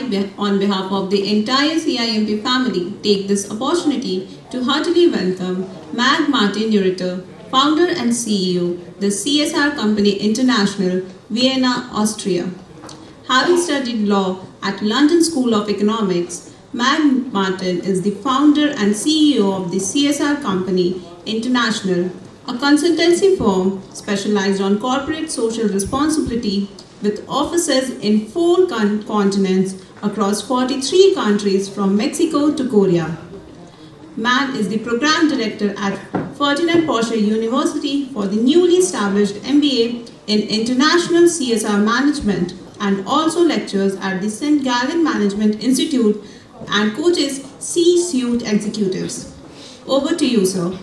on behalf of the entire CIMP family, take this opportunity to heartily welcome Mag Martin Uriter, founder and CEO, the CSR Company International, Vienna, Austria. Having studied law at London School of Economics, Mag Martin is the founder and CEO of the CSR Company International, a consultancy firm specialized on corporate social responsibility with offices in 4 continents across 43 countries from Mexico to Korea. Mag is the program director at Ferdinand Porsche University for the newly established MBA in International CSR Management and also lectures at the St. Gallen Management Institute and coaches C-suite executives. Over to you, sir.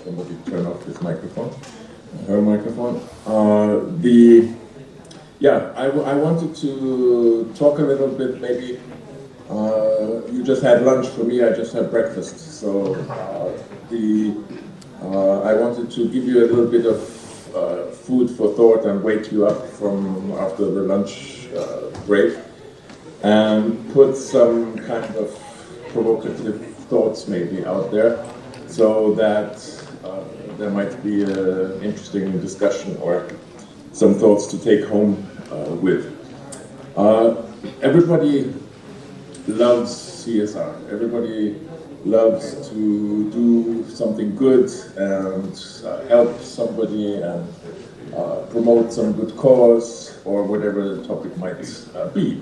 Somebody turn off this microphone, her microphone. I wanted to talk a little bit, maybe you just had lunch, for me I just had breakfast, so I wanted to give you a little bit of food for thought and wake you up from after the lunch break and put some kind of provocative thoughts maybe out there so that there might be an interesting discussion or some thoughts to take home with. Everybody loves CSR. Everybody loves to do something good and help somebody and promote some good cause or whatever the topic might be.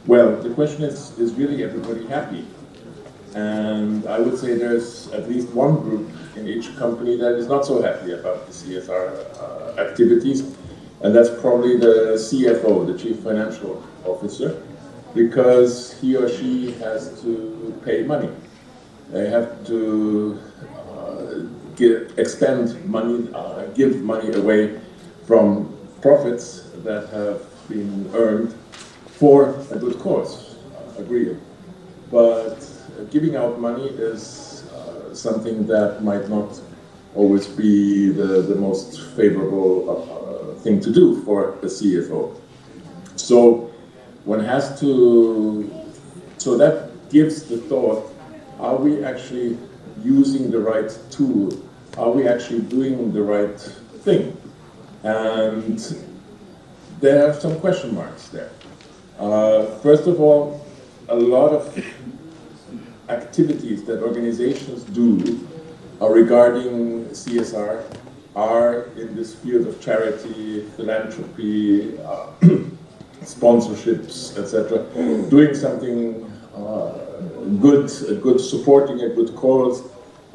Well, the question is really everybody happy? And I would say there's at least one group in each company that is not so happy about the CSR activities, and that's probably the CFO, the Chief Financial Officer, because he or she has to pay money. They have to expend money, give money away from profits that have been earned for a good cause, agreed. But giving out money is something that might not always be the most favorable thing to do for a CFO. So one has to, so that gives the thought, are we actually using the right tool? Are we actually doing the right thing? And there are some question marks there. First of all, a lot of activities that organizations do regarding CSR are in this field of charity, philanthropy, sponsorships, etc. Doing something good, supporting a good cause,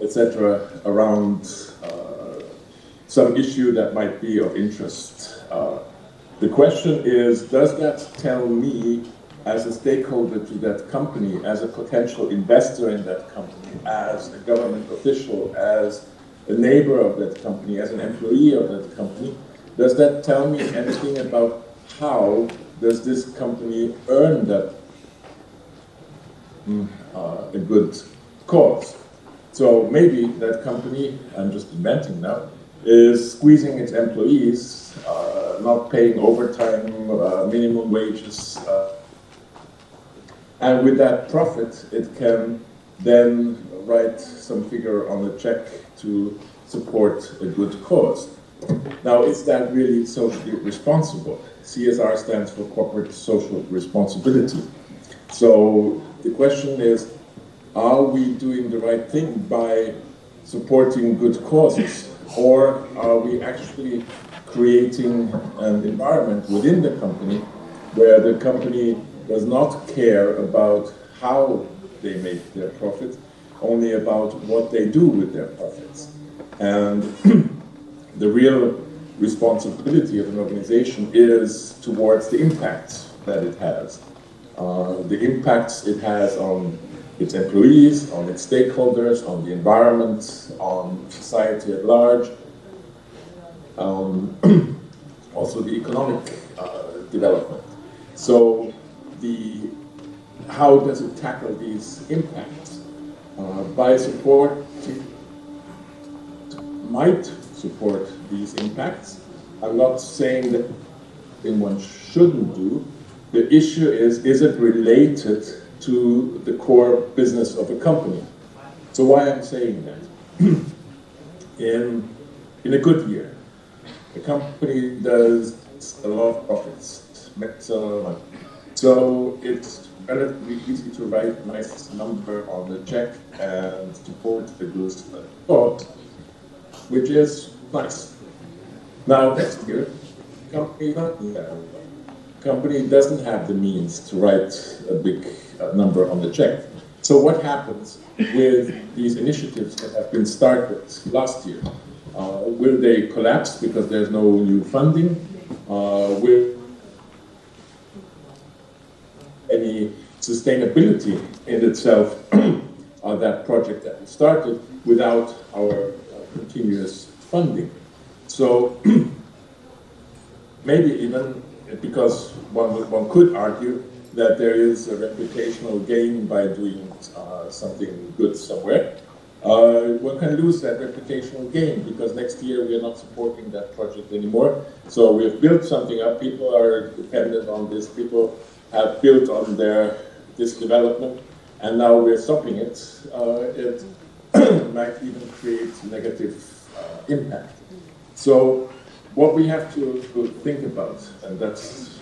etc. around some issue that might be of interest. The question is, does that tell me as a stakeholder to that company, as a potential investor in that company, as a government official, as a neighbor of that company, as an employee of that company, does that tell me anything about how does this company earn that a good cause? So maybe that company, I'm just inventing now, is squeezing its employees, not paying overtime, minimum wages, and with that profit, it can then write some figure on a check to support a good cause. Now, is that really socially responsible? CSR stands for Corporate Social Responsibility. So the question is, are we doing the right thing by supporting good causes? Or are we actually creating an environment within the company where the company does not care about how they make their profit, only about what they do with their profits? And the real responsibility of an organization is towards the impact that it has. The impacts it has on its employees, on its stakeholders, on the environment, on society at large, also the economic development. So how does it tackle these impacts? By might support these impacts I'm not saying that one shouldn't do. The issue is it related to the core business of a company? So why I'm saying that? In a good year, the company does a lot of profits, makes a lot of money. So it's relatively easy to write a nice number on the check and support the goods bought, which is nice. Now next year, the company not do that. Company doesn't have the means to write a big number on the check. So what happens with these initiatives that have been started last year? Will they collapse because there's no new funding? Will any sustainability in itself on that project that we started without our continuous funding? So maybe even because one could argue that there is a reputational gain by doing something good somewhere. One can lose that reputational gain because next year we are not supporting that project anymore. So we have built something up, people are dependent on this, people have built on this development, and now we're stopping it. It might even create negative impact. So what we have to think about, and that's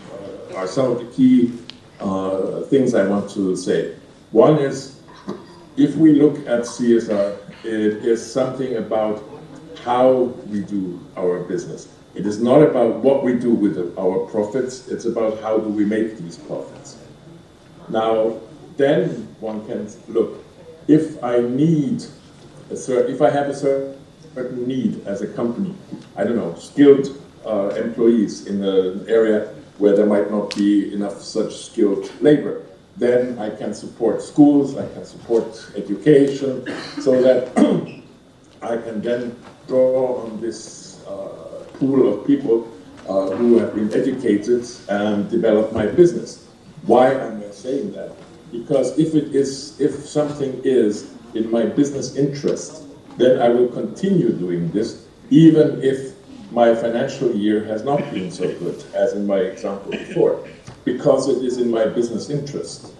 are some of the key things I want to say. One is, if we look at CSR, it is something about how we do our business. It is not about what we do with our profits, it's about how do we make these profits. Now, then one can look, if I have a certain need as a company, I don't know, skilled employees in an area where there might not be enough such skilled labor, then I can support schools, I can support education, so that I can then draw on this pool of people who have been educated and develop my business. Why am I saying that? Because if something is in my business interest, then I will continue doing this, even if my financial year has not been so good, as in my example before, because it is in my business interest.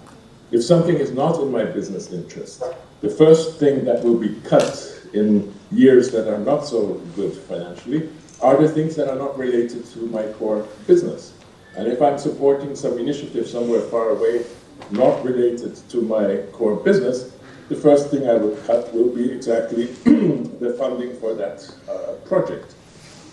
If something is not in my business interest, the first thing that will be cut in years that are not so good financially are the things that are not related to my core business. And if I'm supporting some initiative somewhere far away, not related to my core business, the first thing I will cut will be exactly the funding for that project.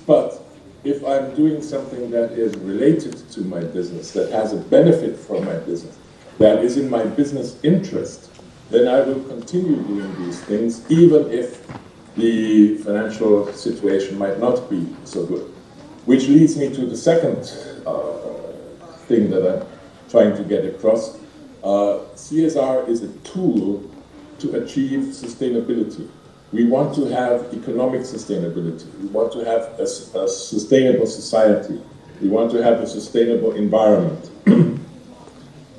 But if I'm doing something that is related to my business, that has a benefit for my business, that is in my business interest, then I will continue doing these things, even if the financial situation might not be so good. Which leads me to the second thing that I'm trying to get across. CSR is a tool to achieve sustainability. We want to have economic sustainability. We want to have a sustainable society. We want to have a sustainable environment.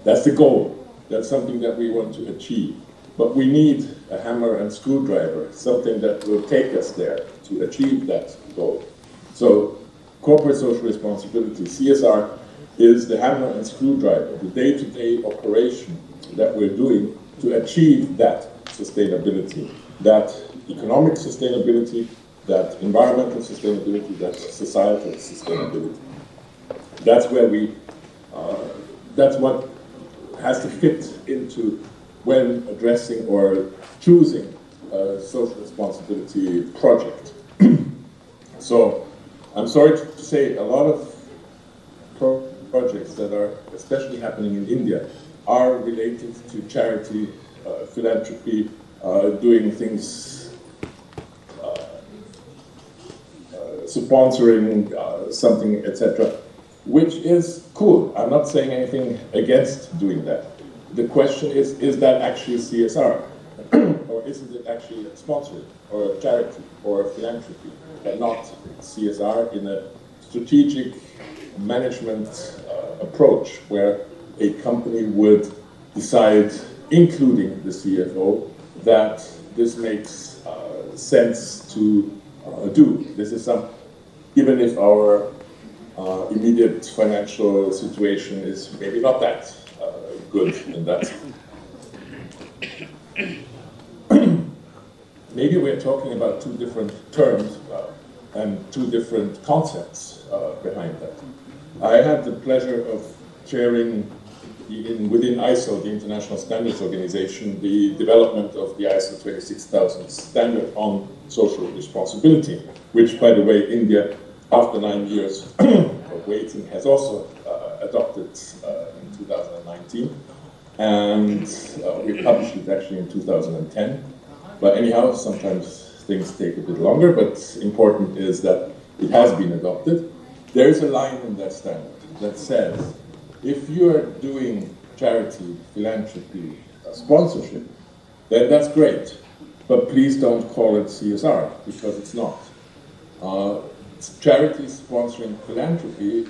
That's the goal. That's something that we want to achieve. But we need a hammer and screwdriver, something that will take us there to achieve that goal. So, corporate social responsibility, CSR, is the hammer and screwdriver, the day-to-day operation that we're doing to achieve that sustainability, that economic sustainability, that environmental sustainability, that societal sustainability. That's where that's what has to fit into when addressing or choosing a social responsibility project. So, I'm sorry to say, a lot of projects that are especially happening in India are related to charity, philanthropy, doing things, sponsoring something, etc., which is cool. I'm not saying anything against doing that. The question is that actually CSR? Or isn't it actually sponsored, or charity, or philanthropy, and not CSR in a strategic management approach where a company would decide, including the CFO, that this makes sense to do. This is some, even if our immediate financial situation is maybe not that good in that. Maybe we're talking about two different terms and two different concepts behind that. I had the pleasure of chairing within ISO, the International Standards Organization, the development of the ISO 26000 standard on social responsibility, which, by the way, India, after 9 years of waiting, has also adopted in 2019. And we published it actually in 2010. But anyhow, sometimes things take a bit longer, but important is that it has been adopted. There is a line in that standard that says, if you are doing charity, philanthropy, sponsorship, then that's great. But please don't call it CSR, because it's not. Charity sponsoring philanthropy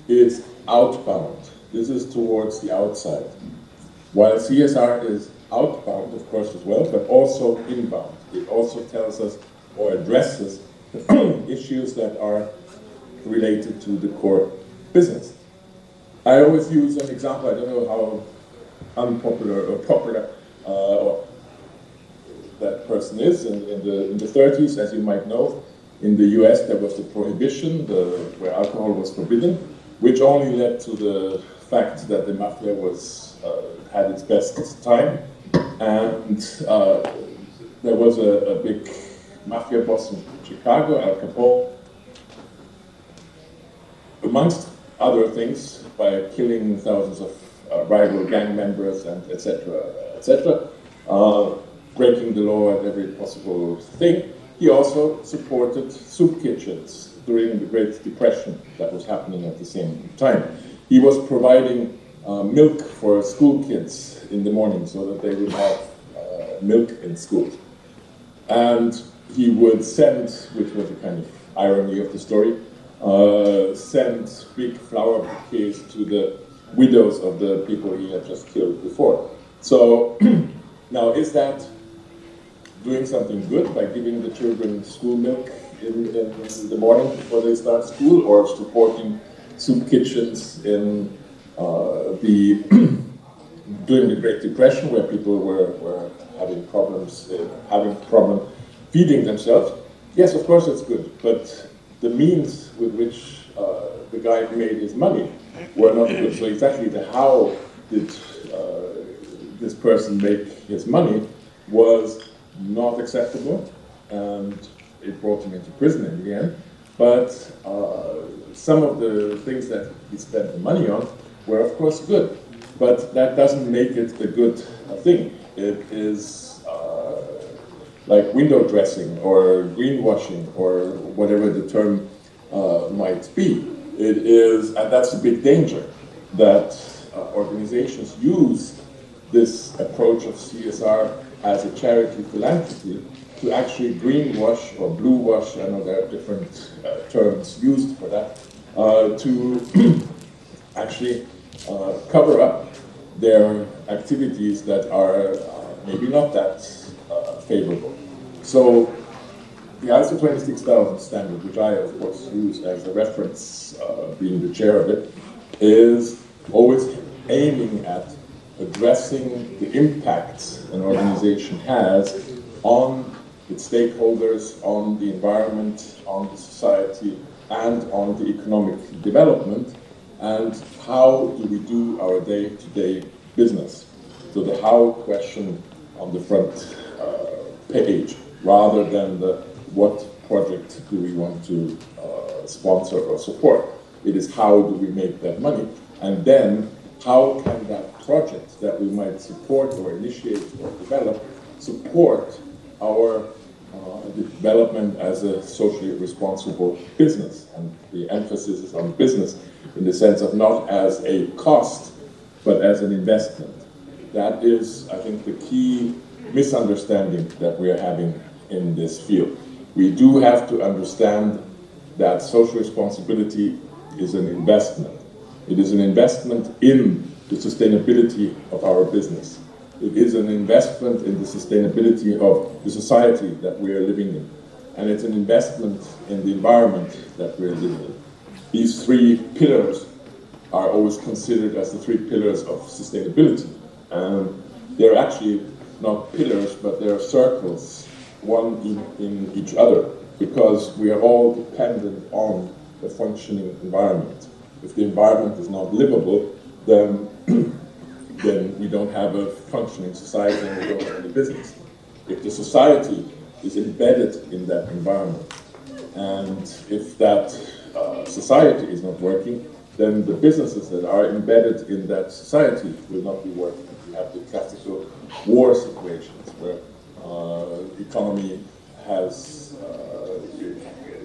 is outbound. This is towards the outside. While CSR is outbound, of course, as well, but also inbound. It also tells us or addresses issues that are related to the core business. I always use an example. I don't know how unpopular or popular that person is. In the 30s, as you might know, in the US there was the prohibition, where alcohol was forbidden, which only led to the fact that the mafia had its best time, and there was a big mafia boss in Chicago, Al Capone, amongst other things, by killing thousands of rival gang members and etc., breaking the law at every possible thing. He also supported soup kitchens during the Great Depression that was happening at the same time. He was providing milk for school kids in the morning so that they would have milk in school. And he would send, which was a kind of irony of the story, send big flower bouquets to the widows of the people he had just killed before. So now, is that doing something good by giving the children school milk in the morning before they start school, or supporting soup kitchens in during the Great Depression, where people were having problem feeding themselves? Yes, of course it's good, but the means with which the guy made his money were not good. So exactly the how did this person make his money was not acceptable, and it brought him into prison in the end. But some of the things that he spent the money on were of course good, but that doesn't make it a good thing. It is like window dressing or greenwashing or whatever the term might be. It is, and that's a big danger, that organizations use this approach of CSR as a charity philanthropy to actually greenwash or blue wash, I know there are different terms used for that, to actually cover up their activities that are maybe not that favorable. So the ISO 26000 standard, which I of course use as a reference, being the chair of it, is always aiming at addressing the impact an organization has on its stakeholders, on the environment, on the society, and on the economic development, and how do we do our day-to-day business. So the how question on the front page, rather than the what project do we want to sponsor or support. It is how do we make that money, and then how can that project that we might support or initiate or develop support our development as a socially responsible business. And the emphasis is on business in the sense of not as a cost, but as an investment. That is, I think, the key misunderstanding that we are having in this field. We do have to understand that social responsibility is an investment. It is an investment in the sustainability of our business. It is an investment in the sustainability of the society that we are living in. And it's an investment in the environment that we're living in. these three pillars are always considered as the three pillars of sustainability. And they're actually not pillars, but they're circles, one in each other, because we are all dependent on a functioning environment. If the environment is not livable, then we don't have a functioning society and we don't have any business. If the society is embedded in that environment, and if that society is not working, then the businesses that are embedded in that society will not be working. We have the classical war situations where economy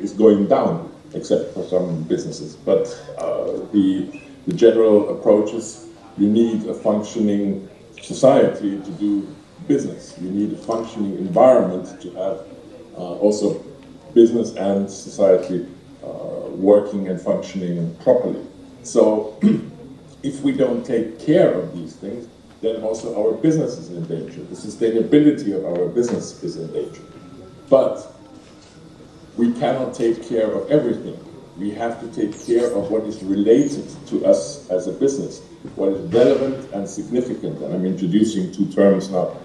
is going down, except for some businesses. But the general approach is you need a functioning society to do business. You need a functioning environment to have also business and society working and functioning properly. So if we don't take care of these things, then also our business is in danger. The sustainability of our business is in danger. But we cannot take care of everything. We have to take care of what is related to us as a business, what is relevant and significant. And I'm introducing two terms now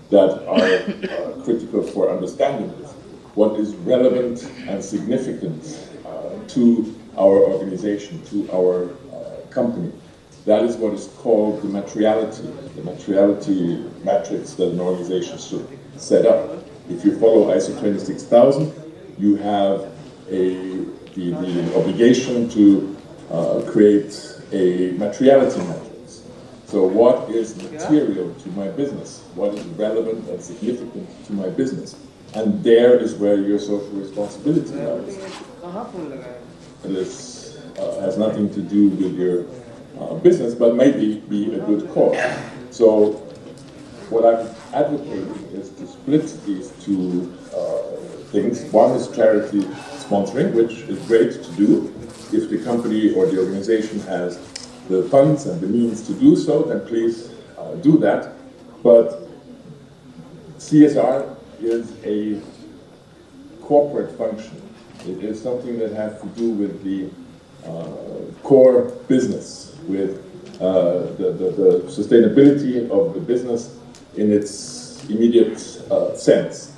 that are critical for understanding this. What is relevant and significant to our organization, to our company. That is what is called the materiality matrix that an organization should set up. If you follow ISO 26000, you have the obligation to create a materiality matrix. So what is material to my business? What is relevant and significant to my business? And there is where your social responsibility lies. This has nothing to do with your business, but maybe be a good cause. So what I'm advocating is to split these two things. One is charity sponsoring, which is great to do. If the company or the organization has the funds and the means to do so, then please do that. But CSR is a corporate function. It is something that has to do with the core business, with the sustainability of the business in its immediate sense.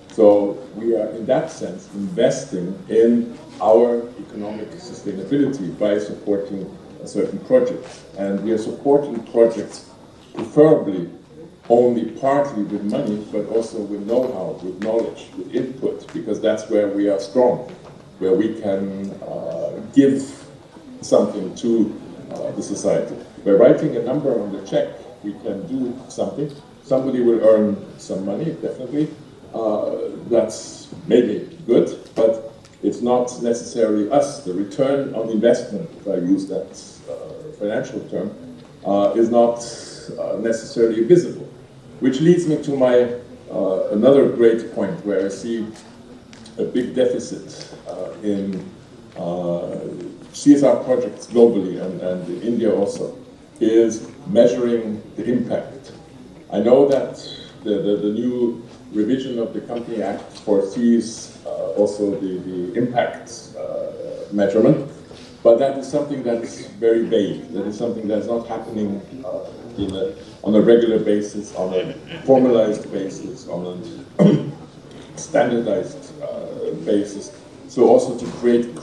So we are, in that sense, investing in our economic sustainability by supporting a certain project. And we are supporting projects preferably only partly with money, but also with know-how, with knowledge, with input, because that's where we are strong, where we can give something to the society. By writing a number on the check, we can do something. Somebody will earn some money, definitely. That's maybe good, but it's not necessarily us. The return on investment, if I use that financial term, is not necessarily visible. Which leads me to my another great point where I see a big deficit in CSR projects globally and in India also, is measuring the impact. I know that the new revision of the Company Act foresees also the impact measurement, but that is something that is very vague. That is something that is not happening on a regular basis, on a formalized basis, on a standardized basis. So also to create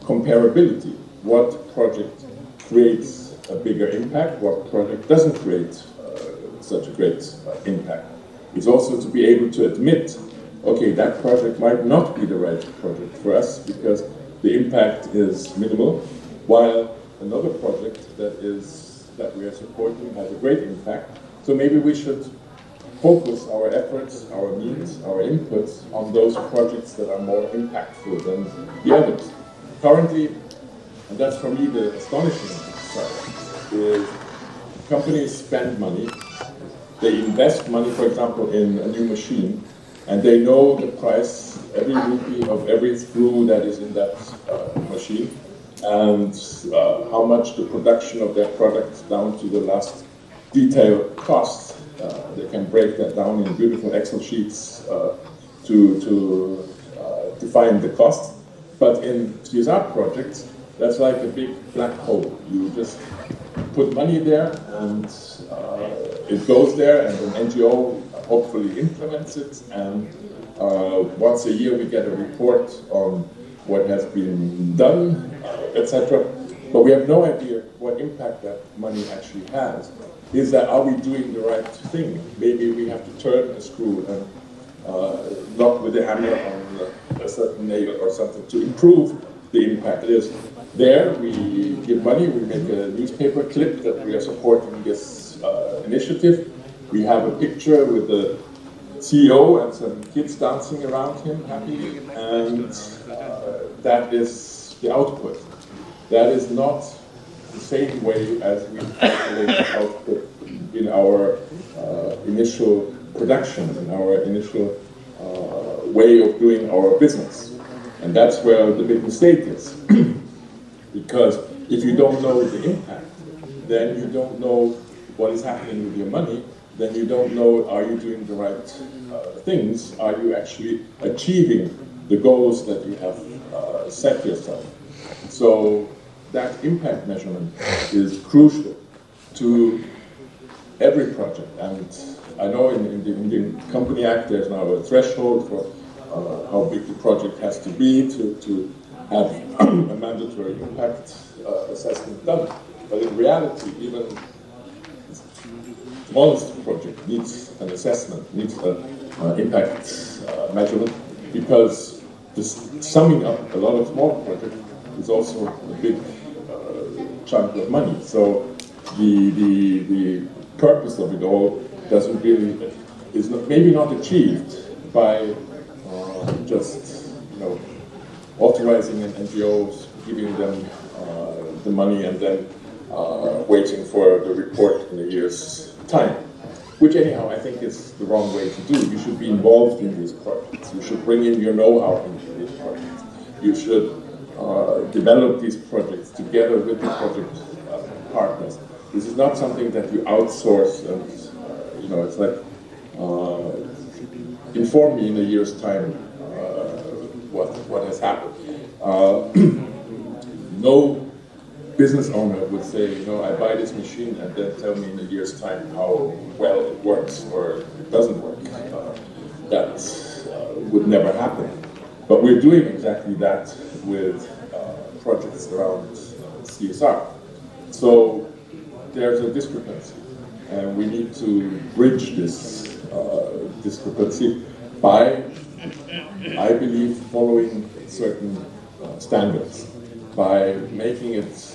comparability. What project creates a bigger impact? What project doesn't create such a great impact? It's also to be able to admit, okay, that project might not be the right project for us because the impact is minimal, while another project that we are supporting has a great impact. So maybe we should focus our efforts, our means, our inputs on those projects that are more impactful than the others. Currently, and that's for me the astonishing side, is companies spend money, they invest money, for example, in a new machine, and they know the price, every rupee of every screw that is in that machine, and how much the production of their product down to the last detail costs. They can break that down in beautiful Excel sheets to define the cost. But in CSR projects, That's like a big black hole. You just put money there and it goes there, and an NGO hopefully implements it, and once a year we get a report on what has been done, etc. But we have no idea what impact that money actually has. Are we doing the right thing? Maybe we have to turn a screw and knock with a hammer on a certain nail or something to improve the impact. It is there, we give money, we make a newspaper clip that we are supporting this initiative. We have a picture with the CEO and some kids dancing around him, happy, and that is the output. That is not the same way as we calculate the output in our initial production, in our initial way of doing our business. And that's where the big mistake is. Because if you don't know the impact, then you don't know what is happening with your money, then you don't know, are you doing the right things? Are you actually achieving the goals that you have set yourself? So that impact measurement is crucial to every project. And I know in the Indian Company Act there's now a threshold for how big the project has to be to have a mandatory impact assessment done. But in reality, even the smallest project needs an assessment, needs an impact measurement, because summing up a lot of small projects is also a big chunk of money. So the purpose of it all doesn't really, is not, maybe not achieved by just, authorizing an NGOs, giving them the money, and then waiting for the report in a year's time. Which anyhow, I think is the wrong way to do. You should be involved in these projects. You should bring in your know-how into these projects. You should develop these projects together with the project partners. This is not something that you outsource and, it's like, inform me in a year's time what has happened. No business owner would say, I buy this machine and then tell me in a year's time how well it works or it doesn't work. That would never happen. But we're doing exactly that with projects around CSR. So there's a discrepancy, and we need to bridge this discrepancy by, I believe, following certain standards, by making it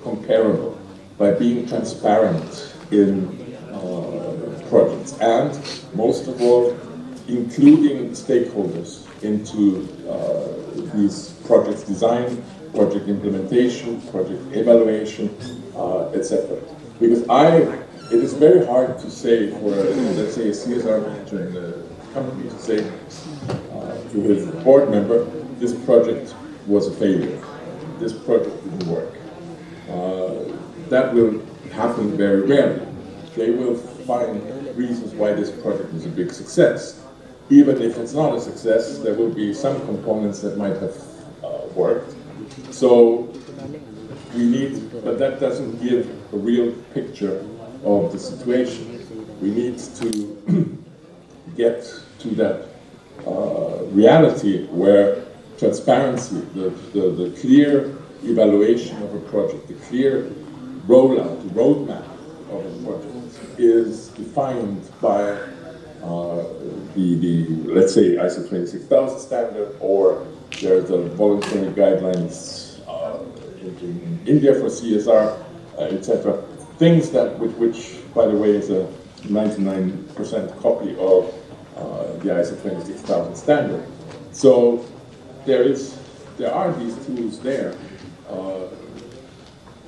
comparable, by being transparent in projects, and most of all, including stakeholders into these projects design, project implementation, project evaluation, etc. Because it is very hard to say for, let's say, a CSR manager in a company to say to his board member, this project was a failure, this project didn't work. That will happen very rarely. They will find reasons why this project is a big success. Even if it's not a success, there will be some components that might have worked. So we need, but that doesn't give a real picture of the situation. We need to get to that reality where transparency, the clear evaluation of a project, the clear rollout, the roadmap of a project is defined by the let's say ISO 26000 standard, or there's a voluntary guidelines in India for CSR, etc. Things that which by the way is a 99% copy of the ISO 26000 standard. So there are these tools there.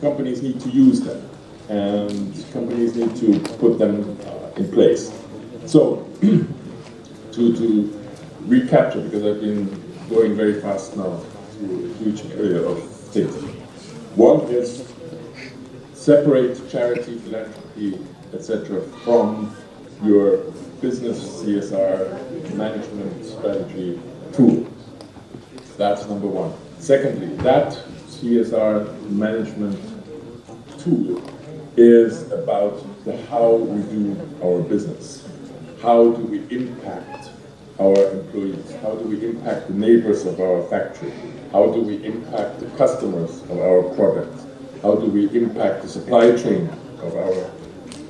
Companies need to use them, and companies need to put them in place. So to recapture, because I've been going very fast now through a huge area of things. One is separate charity, philanthropy, etc. from your business CSR management strategy tool. That's number one. Secondly, that CSR management tool is about the how we do our business. How do we impact our employees? How do we impact the neighbors of our factory? How do we impact the customers of our products? How do we impact the supply chain of our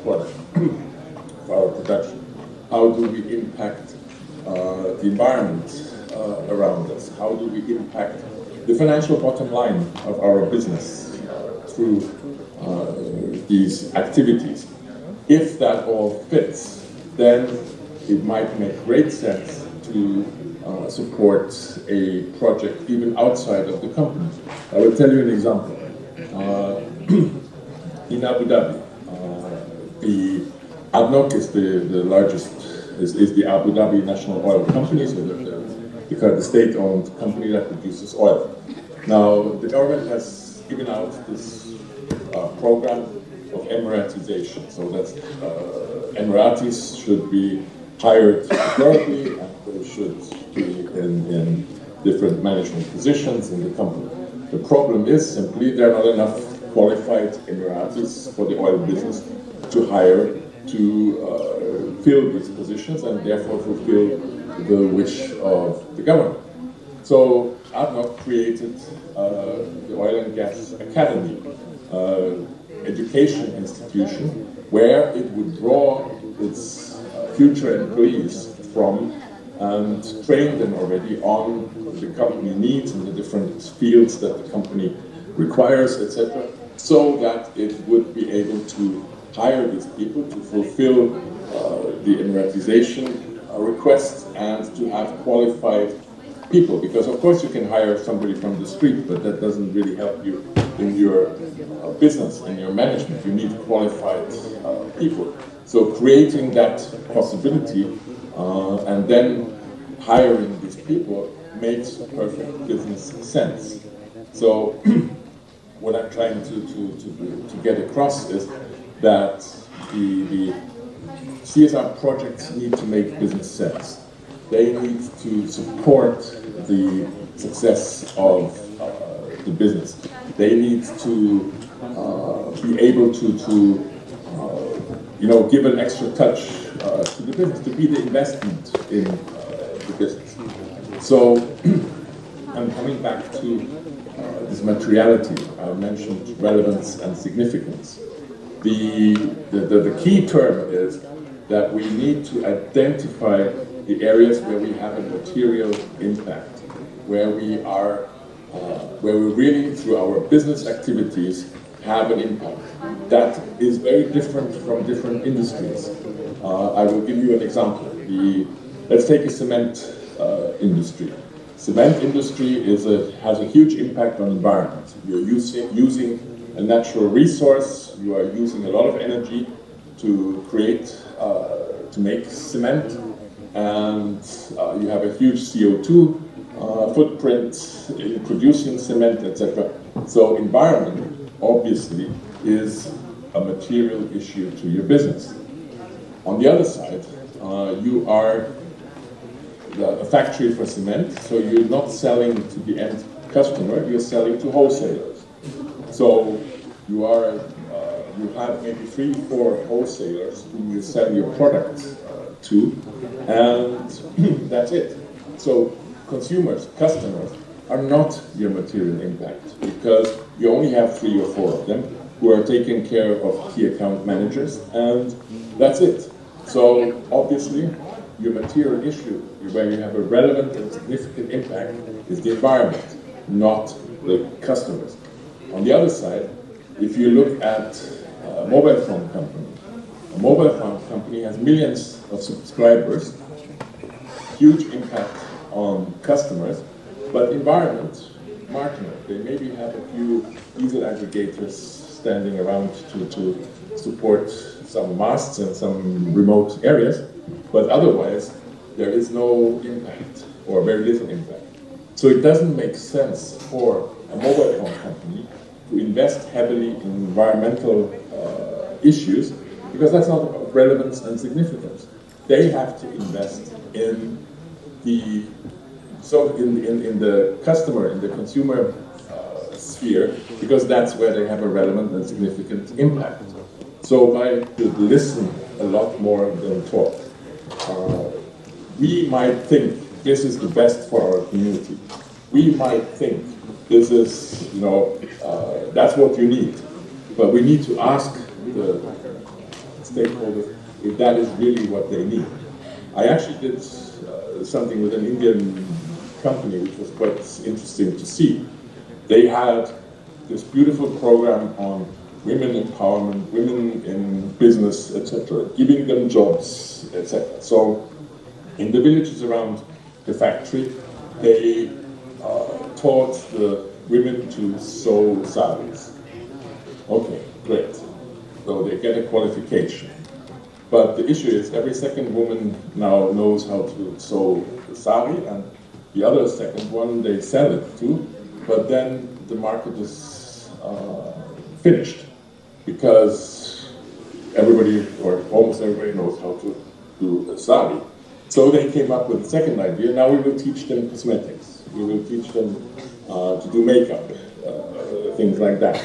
product, of our production? How do we impact the environment around us? How do we impact the financial bottom line of our business through these activities? If that all fits, then it might make great sense to support a project even outside of the company. I will tell you an example. In Abu Dhabi, the ADNOC is the largest, is the Abu Dhabi National Oil Company, so the state-owned company that produces oil. Now, the government has given out this program of Emiratization, so that Emiratis should be hired preferably, and they should be in different management positions in the company. The problem is simply there are not enough qualified Emiratis for the oil business to hire to fill these positions and therefore fulfill the wish of the government. So ADNOC created the Oil and Gas Academy, education institution, where it would draw its future employees from and train them already on the company needs and the different fields that the company requires, etc., so that it would be able to hire these people to fulfill the Emiratization request and to have qualified people. Because of course you can hire somebody from the street, but that doesn't really help you in your business, in your management. You need qualified people. So creating that possibility and then hiring these people makes perfect business sense. So what I'm trying to get across is that the CSR projects need to make business sense. They need to support the success of the business. They need to be able to give an extra touch to the business, to be the investment in the business. So I'm coming back to this materiality. I mentioned relevance and significance. The key term is that we need to identify the areas where we have a material impact, where we really, through our business activities, have an impact. That is very different from different industries. I will give you an example. Let's take a cement industry. Cement industry has a huge impact on the environment. You're using a natural resource. You are using a lot of energy to make cement, and you have a huge CO2 footprint in producing cement, etc. So environment, obviously, is a material issue to your business. On the other side, you are a factory for cement, so you're not selling to the end customer, you're selling to wholesalers. So you have maybe 3-4 wholesalers whom you sell your products to, and that's it. So consumers, customers, are not your material impact, because you only have 3 or 4 of them who are taking care of key account managers, and that's it. So obviously, your material issue, where you have a relevant and significant impact, is the environment, not the customers. On the other side, if you look at a mobile phone company, a mobile phone company has millions of subscribers, huge impact on customers, but environment, marginal. They maybe have a few diesel aggregators standing around to support some masts in some remote areas, but otherwise there is no impact or very little impact. So it doesn't make sense for a mobile phone company to invest heavily in environmental issues, because that's not of relevance and significance. They have to invest in the customer, in the consumer sphere, because that's where they have a relevant and significant impact. So by listen a lot more than talk. We might think this is the best for our community. We might think this is, that's what you need. But we need to ask the stakeholders if that is really what they need. I actually did something with an Indian company, which was quite interesting to see. They had this beautiful program on women empowerment, women in business, etc., giving them jobs, etc. So in the villages around the factory, they taught the women to sew saris. Okay, great. So they get a qualification. But the issue is every second woman now knows how to sew the sari, and the other second one they sell it to, but then the market is finished because everybody, or almost everybody, knows how to do a sari. So they came up with a second idea. Now we will teach them cosmetics. We will teach them to do makeup, things like that.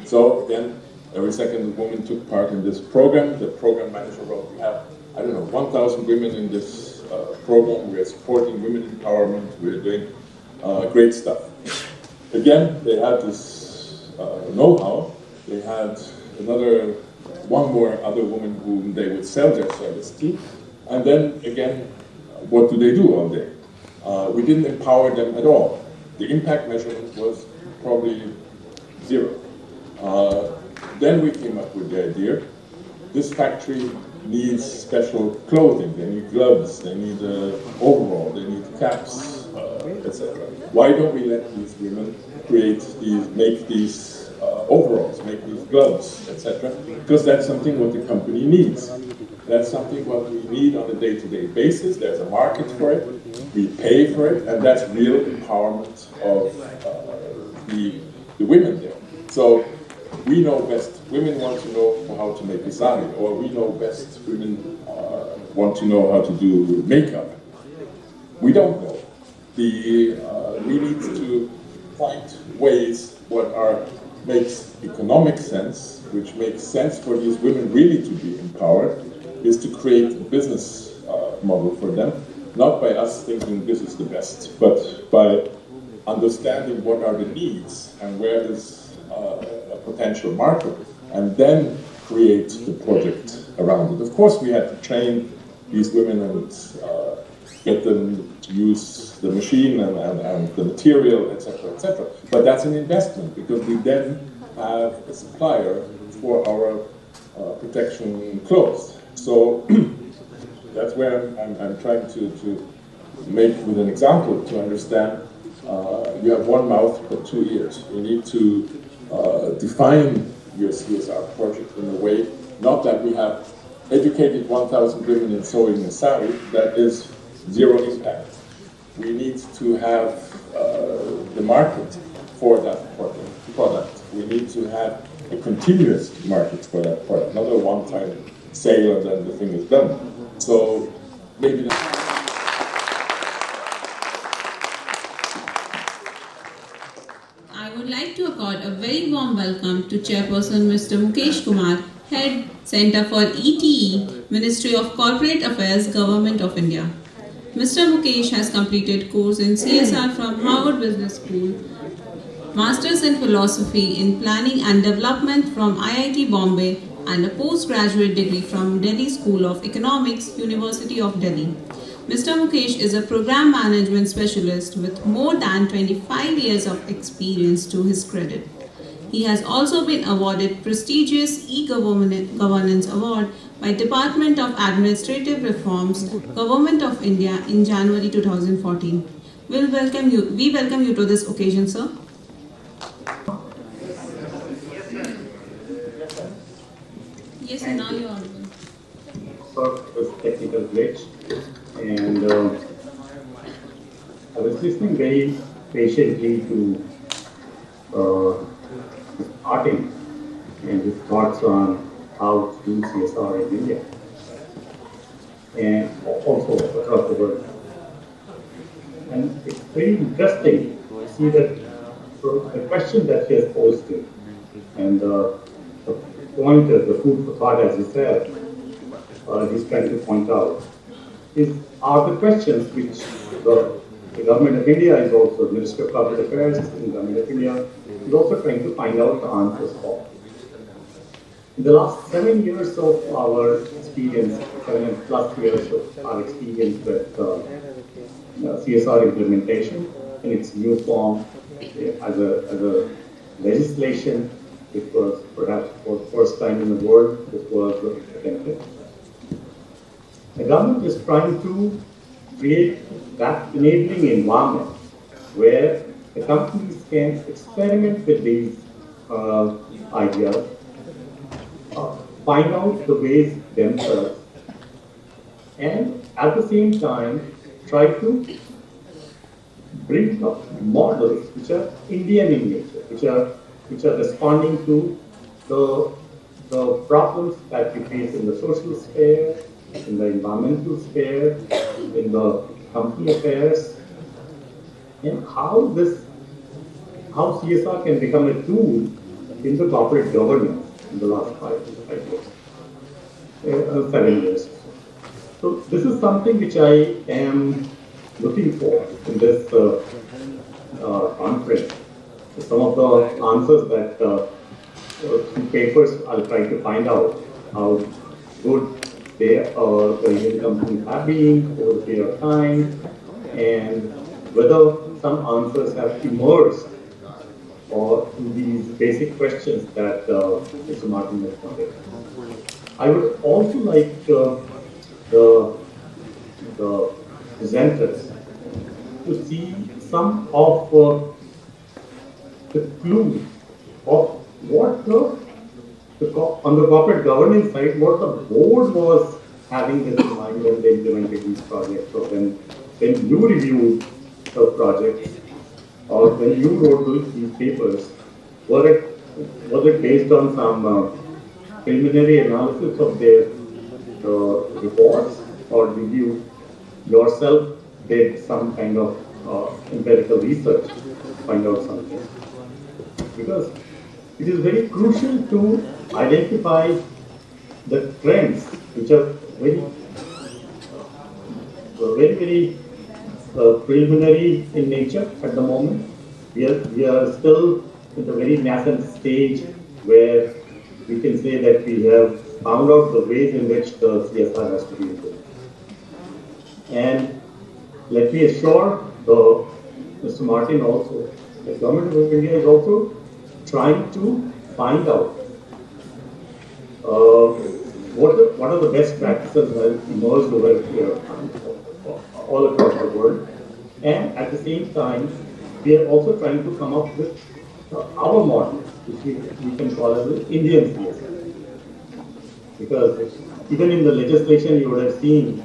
So then every second woman took part in this program. The program manager wrote, we have, 1,000 women in this program. We are supporting women empowerment. We're doing great stuff. Again, they had this know-how. They had one more other woman whom they would sell their service to. And then again, what do they do all day? We didn't empower them at all. The impact measurement was probably 0. Then we came up with the idea, this factory needs special clothing. They need gloves, they need overall, they need caps, etc. Why don't we let these women make these overalls, make these gloves, etc. Because that's something what the company needs. That's something what we need on a day-to-day basis. There's a market for it, we pay for it, and that's real empowerment of the women there. So we know best, women want to know how to make a sari, or we know best, women want to know how to do makeup. We don't know. We need to find ways what makes economic sense, which makes sense for these women really to be empowered, is to create a business model for them, not by us thinking this is the best, but by understanding what are the needs and where is a potential market, and then create the project around it. Of course, we had to train these women and get them to use the machine and the material, etc., etc. But that's an investment, because we then have a supplier for our protection clothes. So that's where I'm trying to make with an example to understand you have one mouth but 2 ears. You need to define your CSR project in a way, not that we have educated 1,000 women in sewing a sari, that is 0 impact. We need to have the market for that product. We need to have a continuous market for that product, not a one-time sale and then the thing is done. So maybe I would like to accord a very warm welcome to Chairperson Mr. Mukesh Kumar, Head Center for ETE, Ministry of Corporate Affairs, Government of India. Mr. Mukesh has completed course in CSR from Harvard Business School, Masters in Philosophy in Planning and Development from IIT Bombay, and a postgraduate degree from Delhi School of Economics, University of Delhi. Mr. Mukesh is a program management specialist with more than 25 years of experience to his credit. He has also been awarded prestigious e-governance award by Department of Administrative Reforms, Government of India in January 2014. We welcome you to this occasion, sir. Yes, sir, now you are audible. Sorry for the technical glitch, and I was listening very patiently to Martin and his thoughts on how to do CSR in India, and also across the world. And it's very interesting to see that So the question that he has posted, and the point, the food for thought, as he said, he's trying to point out, are the questions which the government of India is also, the Ministry of Corporate Affairs in the government of India is also trying to find out the answers for. In the last 7 years of our experience, 7+ years of our experience with CSR implementation in its new form as a legislation, which was perhaps for the first time in the world, this was attempted. The government is trying to create that enabling environment where the companies can experiment with these ideas, find out the ways themselves, and at the same time try to bring up models which are Indian in nature, which are responding to the problems that we face in the social sphere, in the environmental sphere, in the company affairs, and how CSR can become a tool in the corporate governance in the last 5 years, 7 years. So this is something which I am looking for in this conference. Some of the answers that through papers I'll try to find out how good the Indian companies have been over the period of time, and whether some answers have emerged or these basic questions that Mr. Martin has pointed. I would also like the presenters to see some of the clues of what on the corporate governance side, what the board was having this in mind when they implemented these projects, or when you reviewed the projects, or when you wrote these papers, was it based on some preliminary analysis of their reports, or did you yourself did some kind of empirical research to find out something? Because it is very crucial to identify the trends which are very preliminary in nature at the moment. We are still in the very nascent stage where we can say that we have found out the ways in which the CSR has to be implemented. And let me assure Mr. Martin also, the government of India is also trying to find out what are the best practices that have emerged over here all across the world, and at the same time we are also trying to come up with our model, which we can call as the Indian CSR. Because even in the legislation you would have seen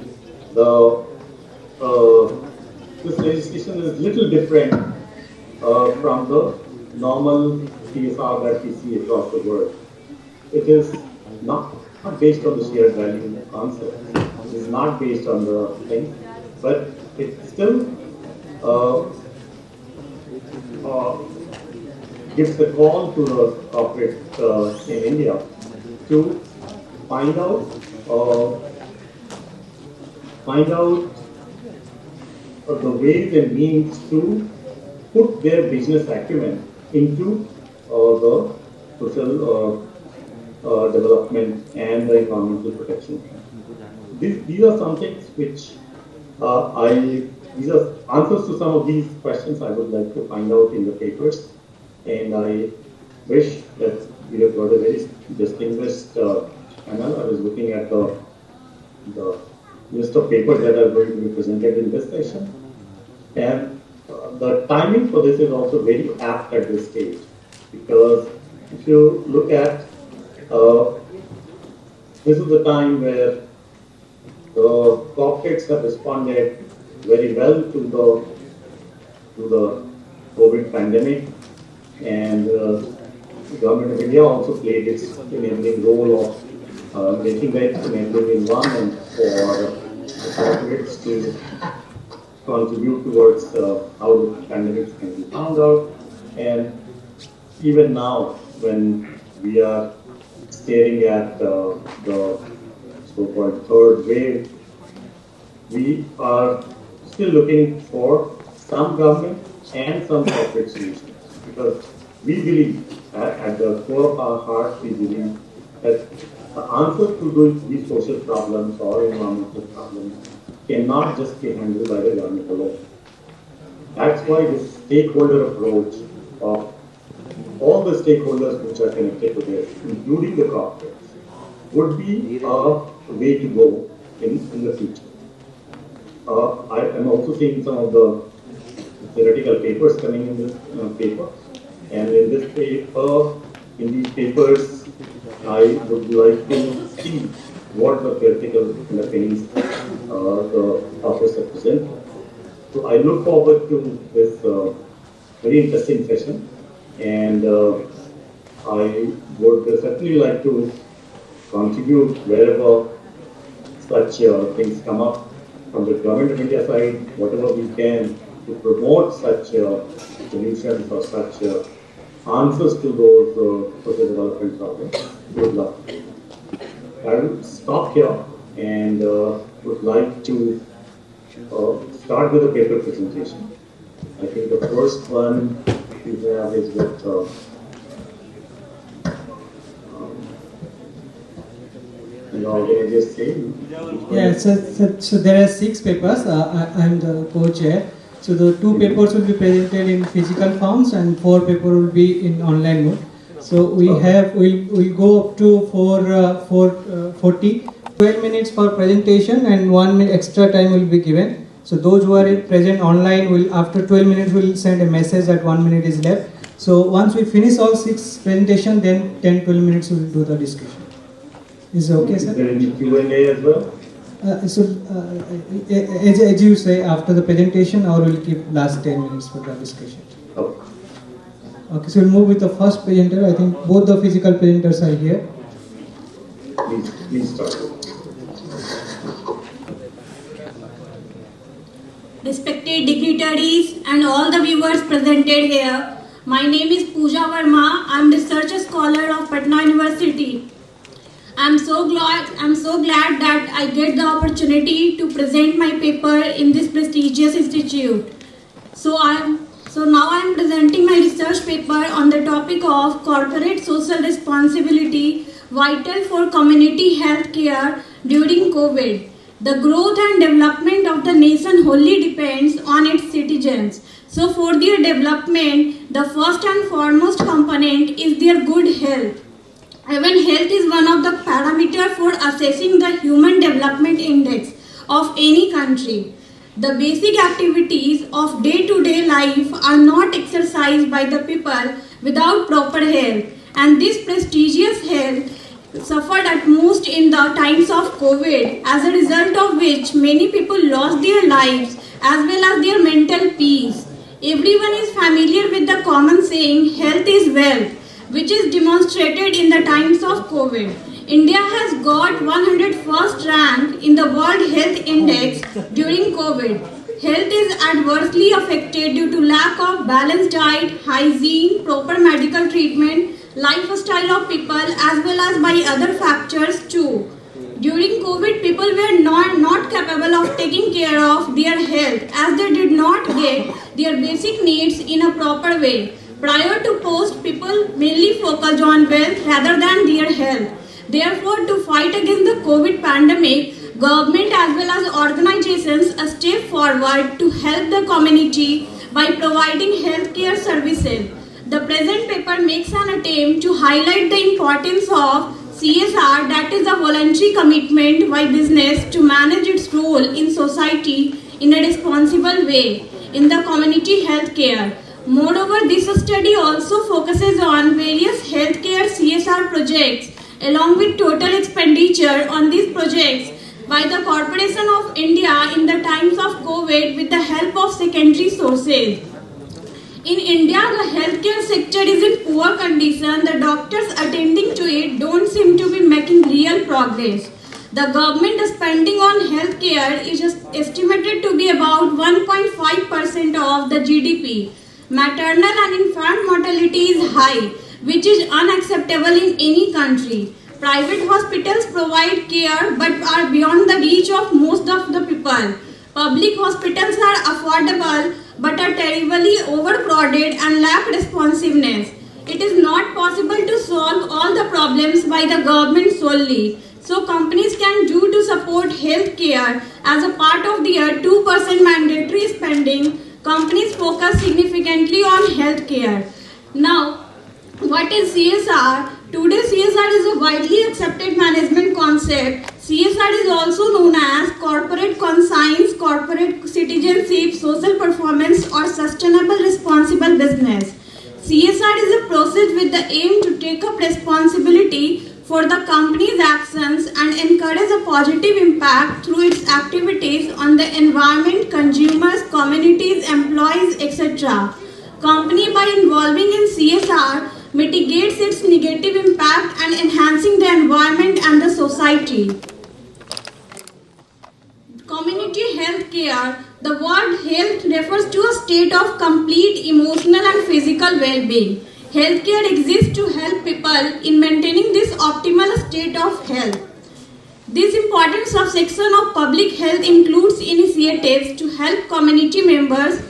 this legislation is little different from the normal CSR that we see across the world. It is not based on the shared value concept. It is not based on the thing, but it still gives the call to the corporate in India to find out the ways and means to put their business acumen into the social development and the environmental protection. These are some things which these are answers to some of these questions I would like to find out in the papers, and I wish that we have got a very distinguished panel. I was looking at the list of papers that are going to be presented in this session, and the timing for this is also very apt at this stage, because if you look at this is the time where the corporates have responded very well to the COVID pandemic, and the government of India also played its enabling role of making the enabling environment for corporates to contribute towards how the pandemics can be found out. And even now, when we are staring at the so-called third wave, we are still looking for some government and some corporate solutions, because we believe, at the core of our heart, we believe that the answer to these social problems or environmental problems cannot just be handled by the government alone. That's why this stakeholder approach of all the stakeholders which are connected to this, including the corporates, would be a way to go in the future. I am also seeing some of the theoretical papers coming in this paper, and in this paper, in these papers, I would like to see what the theoretical underpinnings the authors have presented. So I look forward to this very interesting session, and I would certainly like to contribute wherever such things come up from the government of India side, whatever we can to promote such solutions or such answers to those social development problems. Good luck. I will stop here and would like to start with a paper presentation. I think the first one we have is with Yeah, so there are 6 papers. I am the co-chair. So the 2 papers will be presented in physical forms and 4 papers will be in online mode. So we'll go up to 12 minutes for presentation and 1 minute extra time will be given. So those who are present online will, after 12 minutes, will send a message that 1 minute is left. So once we finish all 6 presentation, then 10-12 minutes we will do the discussion. Is it okay, sir? Is there any Q&A as well? As you say, after the presentation, or we'll keep last 10 minutes for the discussion. Okay. Okay, so we'll move with the first presenter. I think both the physical presenters are here. Please start. Respected dignitaries and all the viewers presented here, my name is Pooja Verma. I am research scholar of Patna University. I'm so glad that I get the opportunity to present my paper in this prestigious institute. So now I am presenting my research paper on the topic of corporate social responsibility, vital for community health care during COVID. The growth and development of the nation wholly depends on its citizens. So for their development, the first and foremost component is their good health. Even health is one of the parameters for assessing the Human Development Index of any country. The basic activities of day-to-day life are not exercised by the people without proper health, and this prestigious health suffered at most in the times of COVID, as a result of which many people lost their lives as well as their mental peace. Everyone is familiar with the common saying, health is wealth, which is demonstrated in the times of COVID. India has got 101st rank in the World Health Index during COVID. Health is adversely affected due to lack of balanced diet, hygiene, proper medical treatment, lifestyle of people, as well as by other factors too. During COVID, people were not capable of taking care of their health, as they did not get their basic needs in a proper way. Prior to post, people mainly focused on wealth rather than their health. Therefore, to fight against the COVID pandemic, government as well as organizations step forward to help the community by providing healthcare services. The present paper makes an attempt to highlight the importance of CSR, that is a voluntary commitment by business to manage its role in society in a responsible way in the community healthcare. Moreover, this study also focuses on various healthcare CSR projects along with total expenditure on these projects by the Corporation of India in the times of COVID with the help of secondary sources. In India, the healthcare sector is in poor condition. The doctors attending to it don't seem to be making real progress. The government spending on healthcare is estimated to be about 1.5% of the GDP. Maternal and infant mortality is high, which is unacceptable in any country. Private hospitals provide care but are beyond the reach of most of the people. Public hospitals are affordable but are terribly overcrowded and lack responsiveness. It is not possible to solve all the problems by the government solely. So companies can do to support healthcare as a part of their 2% mandatory spending. Companies focus significantly on healthcare. Now, what is CSR? Today, CSR is a widely accepted management concept. CSR is also known as corporate conscience, corporate citizenship, social performance, or sustainable responsible business. CSR is a process with the aim to take up responsibility for the company's actions and encourage a positive impact through its activities on the environment, consumers, communities, employees, etc. Company, by involving in CSR, mitigates its negative impact and enhancing the environment and the society. Community health care. The word health refers to a state of complete emotional and physical well-being. Healthcare exists to help people in maintaining this optimal state of health. This important subsection of public health includes initiatives to help community members.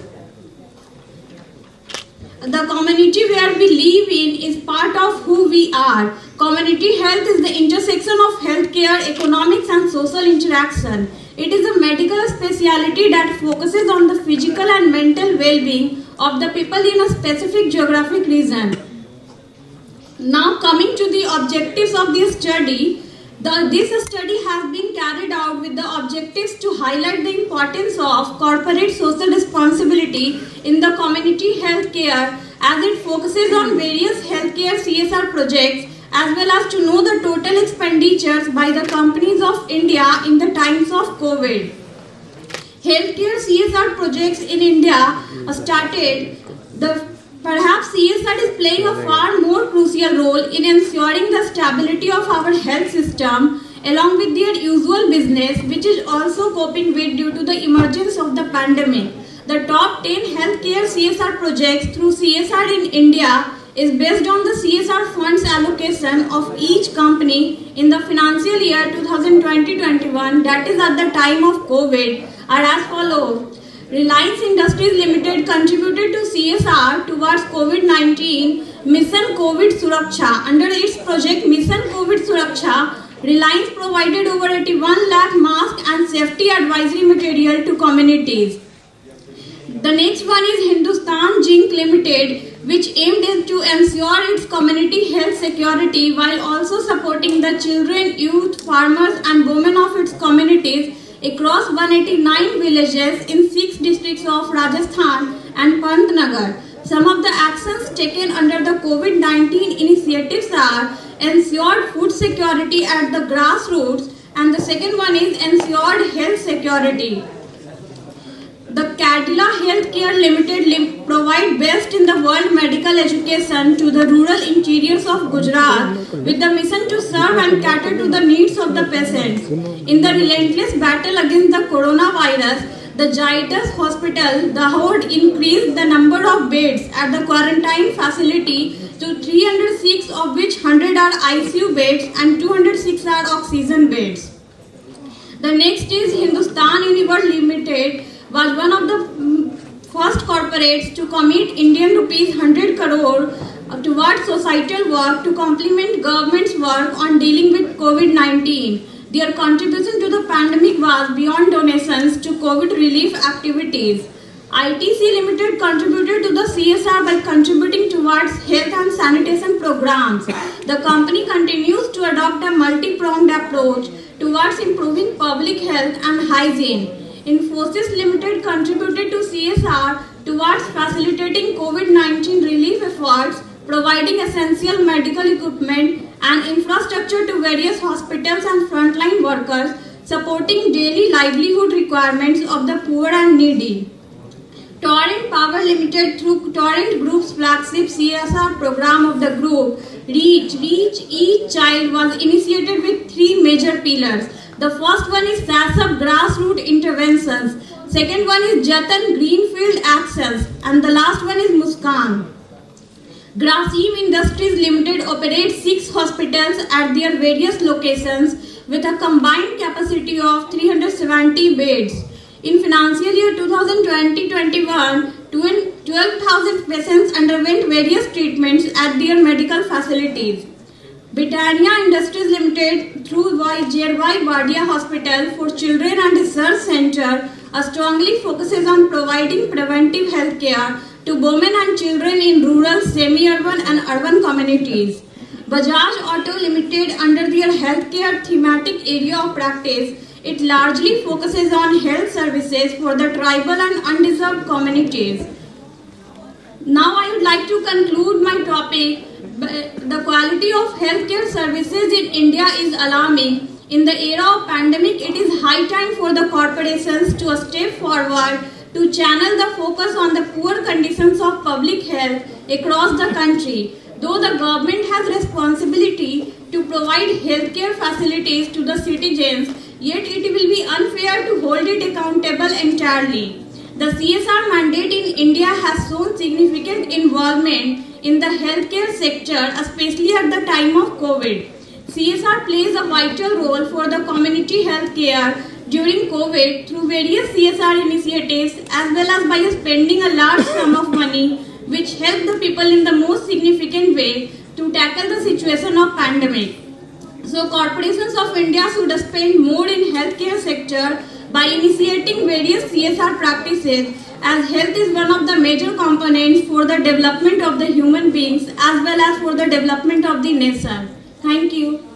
The community where we live in is part of who we are. Community health is the intersection of healthcare, economics, and social interaction. It is a medical specialty that focuses on the physical and mental well-being of the people in a specific geographic region. Now, coming to the objectives of this study, this study has been carried out with the objectives to highlight the importance of corporate social responsibility in the community health care as it focuses on various healthcare CSR projects, as well as to know the total expenditures by the companies of India in the times of COVID. Healthcare CSR projects in India started. Perhaps CSR is playing a far more crucial role in ensuring the stability of our health system along with their usual business, which is also coping with due to the emergence of the pandemic. The top 10 healthcare CSR projects through CSR in India is based on the CSR funds allocation of each company in the financial year 2020-21, that is at the time of COVID, are as follows. Reliance Industries Limited contributed to CSR towards COVID-19 Mission COVID Suraksha. Under its project Mission COVID Suraksha, Reliance provided over 81 lakh masks and safety advisory material to communities. The next one is Hindustan Zinc Limited, which aimed to ensure its community health security while also supporting the children, youth, farmers and women of its communities across 189 villages in 6 districts of Rajasthan and Pantnagar. Some of the actions taken under the COVID-19 initiatives are ensured food security at the grassroots, and the second one is ensured health security. The Cadila Healthcare Limited provide best in the world medical education to the rural interiors of Gujarat with the mission to serve and cater to the needs of the patients. In the relentless battle against the coronavirus, the Jaitas Hospital, Dahod, increased the number of beds at the quarantine facility to 306, of which 100 are ICU beds and 206 are oxygen beds. The next is Hindustan Unilever Limited, was one of the first corporates to commit Indian rupees 100 crore towards societal work to complement government's work on dealing with COVID-19. Their contribution to the pandemic was beyond donations to COVID relief activities. ITC Limited contributed to the CSR by contributing towards health and sanitation programs. The company continues to adopt a multi-pronged approach towards improving public health and hygiene. Infosys Limited contributed to CSR towards facilitating COVID-19 relief efforts, providing essential medical equipment and infrastructure to various hospitals and frontline workers, supporting daily livelihood requirements of the poor and needy. Torrent Power Limited, through Torrent Group's flagship CSR program of the group, Reach Each Child, was initiated with 3 major pillars. The first one is SASAP grassroots interventions. Second one is Jatan Greenfield Access, and the last one is Muskan. Grasim Industries Limited operates 6 hospitals at their various locations with a combined capacity of 370 beds. In financial year 2020-21, 12,000 patients underwent various treatments at their medical facilities. Britannia Industries Limited, through J.Y. Bardia Hospital for Children and Research Center, strongly focuses on providing preventive health care to women and children in rural, semi-urban and urban communities. Bajaj Auto Limited, under their healthcare thematic area of practice, it largely focuses on health services for the tribal and undeserved communities. Now I would like to conclude my topic. The quality of healthcare services in India is alarming. In the era of pandemic, it is high time for the corporations to step forward to channel the focus on the poor conditions of public health across the country. Though the government has responsibility to provide healthcare facilities to the citizens, yet it will be unfair to hold it accountable entirely. The CSR mandate in India has shown significant involvement in the healthcare sector, especially at the time of COVID. CSR plays a vital role for the community health care during COVID through various CSR initiatives, as well as by spending a large sum of money which help the people in the most significant way to tackle the situation of pandemic. So corporations of India should spend more in healthcare sector by initiating various CSR practices, as health is one of the major components for the development of the human beings as well as for the development of the nation. Thank you.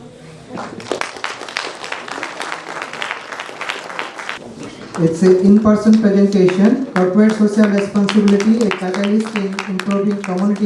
It's an in-person presentation, corporate social responsibility, a catalyst in improving community